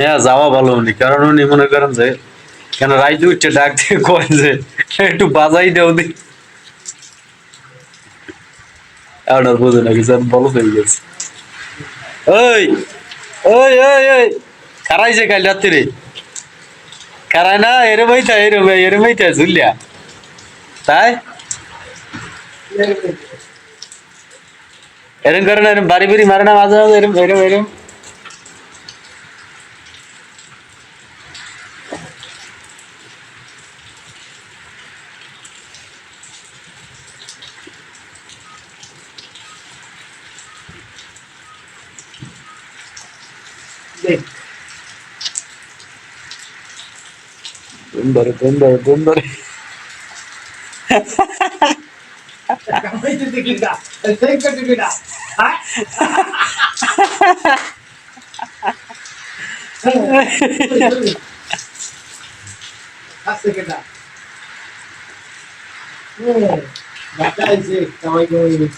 হ্যাঁ যাওয়া ভালো উনি, কারণ উনি মনে করেন যে কেন রাইতে উঠছে ডাক দিয়ে কয় যে একটু বাজাই দেও দি, আর বোঝে না কিছু, বলো হয়ে গেছে। ওই ওই ওই ওই খারাইছে কাল রাত্রিরে, খারায় না এরমইতা এরমইতা ঝুলিয়া তাই এরম করে না, এরম বাড়ি বাড়ি মারে না মাঝে মাঝে এরম এরম এরম। ধরে ধরে Bacai, Zé, calma aí,